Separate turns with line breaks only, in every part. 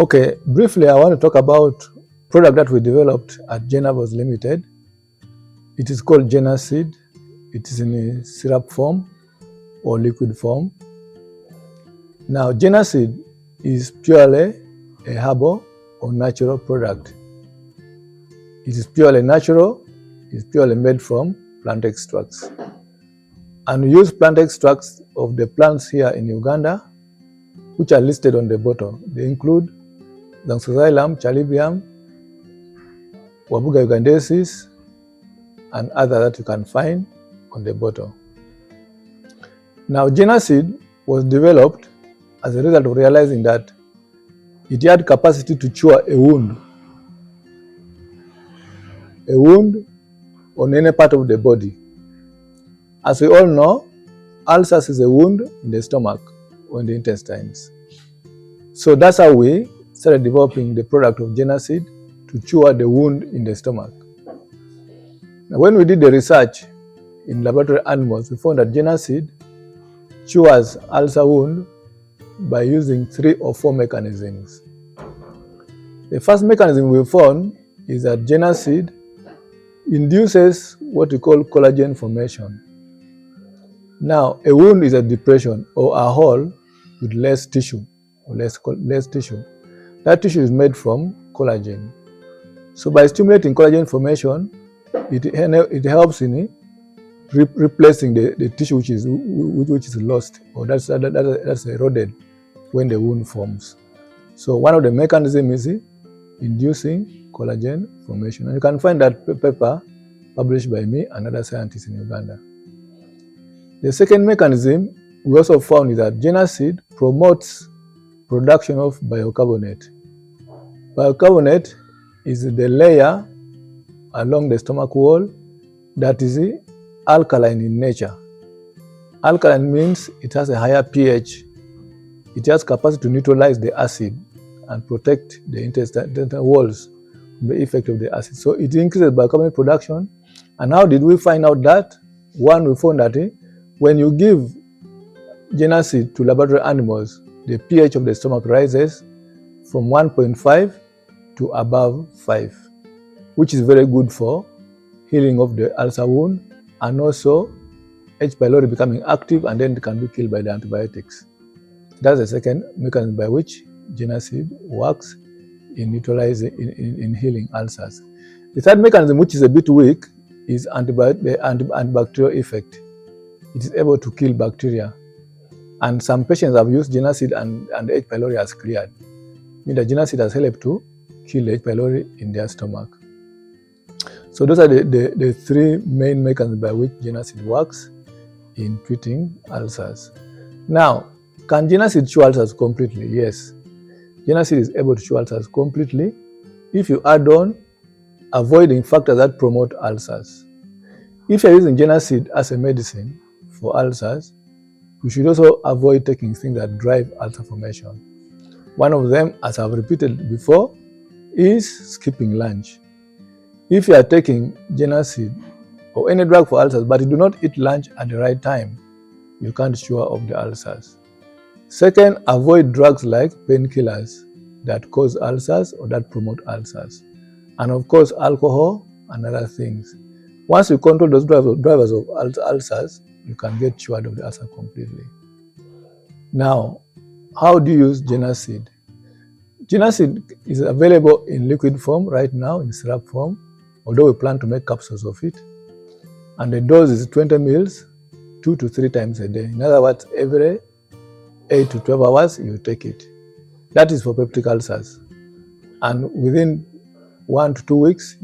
Okay, briefly, I want to talk about product that we developed at JenaCid Limited. It is called JenaCid. It is in a syrup form or liquid form. Now, JenaCid is purely a herbal or natural product. It is purely natural. It is purely made from plant extracts. And we use plant extracts of the plants here in Uganda, which are listed on the bottle. They include Xanthoxylum, Chalybium, Wabuga ugandensis, and other that you can find on the bottle. Now, JenaCid was developed as a result of realizing that it had capacity to cure a wound on any part of the body. As we all know, ulcers is a wound in the stomach or in the intestines. So that's how we started developing the product of JenaCid to cure the wound in the stomach. Now, when we did the research in laboratory animals, we found that JenaCid cures ulcer wound by using 3 or 4 mechanisms. The first mechanism we found is that JenaCid induces what we call collagen formation. Now, a wound is a depression or a hole with less tissue or less tissue. That tissue is made from collagen. So by stimulating collagen formation, it helps in replacing the tissue which is lost or that's eroded when the wound forms. So one of the mechanisms is inducing collagen formation. And you can find that paper published by me and other scientists in Uganda. The second mechanism we also found is that JenaCid promotes production of bicarbonate. Bicarbonate is the layer along the stomach wall that is alkaline in nature. Alkaline means it has a higher pH. It has capacity to neutralize the acid and protect the intestinal walls from the effect of the acid. So it increases bicarbonate production. And how did we find out that? One, we found that when you give JenaCid to laboratory animals, the pH of the stomach rises from 1.5 to above 5, which is very good for healing of the ulcer wound and also H. pylori becoming active and then it can be killed by the antibiotics. That's the second mechanism by which JenaCid works in neutralizing, in healing ulcers. The third mechanism, which is a bit weak, is the antibacterial effect. It is able to kill bacteria. And some patients have used JenaCid and the H. pylori has cleared. Meaning that JenaCid has helped to kill the H. pylori in their stomach. So those are the 3 main mechanisms by which JenaCid works in treating ulcers. Now, can JenaCid cure ulcers completely? Yes. JenaCid is able to cure ulcers completely if you add on avoiding factors that promote ulcers. If you're using JenaCid as a medicine for ulcers, you should also avoid taking things that drive ulcer formation. One of them, as I've repeated before, is skipping lunch. If you are taking JenaCid or any drug for ulcers, but you do not eat lunch at the right time, you can't cure of the ulcers. Second, avoid drugs like painkillers that cause ulcers or that promote ulcers. And of course, alcohol and other things. Once you control those drivers of ulcers, you can get cured of the ulcer completely. Now, how do you use JenaCid? JenaCid is available in liquid form right now, in syrup form, although we plan to make capsules of it. And the dose is 20 ml, 2 to 3 times a day. In other words, every 8 to 12 hours, you take it. That is for peptic ulcers. And within 1 to 2 weeks,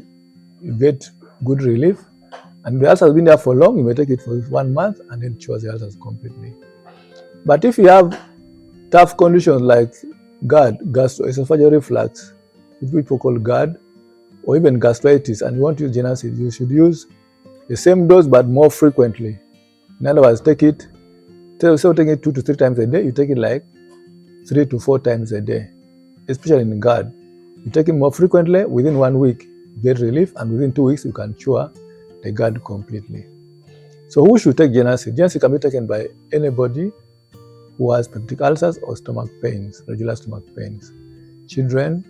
you get good relief. And the ulcer has been there for long, you may take it for 1 month and then cure the ulcers completely. But if you have tough conditions like GERD, gastroesophageal reflux, which people call GERD, or even gastritis, and you want to use JenaCid, you should use the same dose but more frequently. In other words, take it, instead of taking it 2 to 3 times a day, you take it like 3 to 4 times a day, especially in GERD. You take it more frequently, within 1 week, you get relief, and within 2 weeks, you can cure the GERD completely. So who should take JenaCid? JenaCid can be taken by anybody who has peptic ulcers or stomach pains, regular stomach pains. Children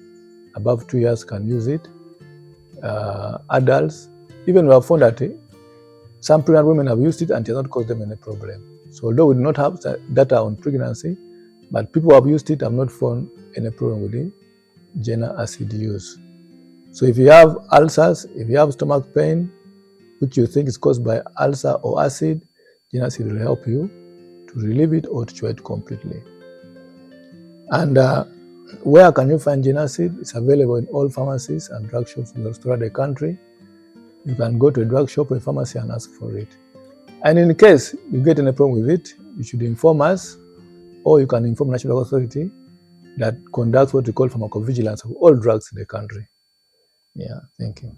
above 2 years can use it. Adults, even we have found that some pregnant women have used it and it has not caused them any problem. So although we do not have data on pregnancy, but people who have used it have not found any problem with the JenaCid use. So if you have ulcers, if you have stomach pain, which you think is caused by ulcer or acid, JenaCid will help you to relieve it or to cure it completely. And where can you find JenaCid? It's available in all pharmacies and drug shops throughout the country. You can go to a drug shop or a pharmacy and ask for it. And in case you get any problem with it, you should inform us, or you can inform National Authority that conducts what we call pharmacovigilance of all drugs in the country. Yeah, thank you.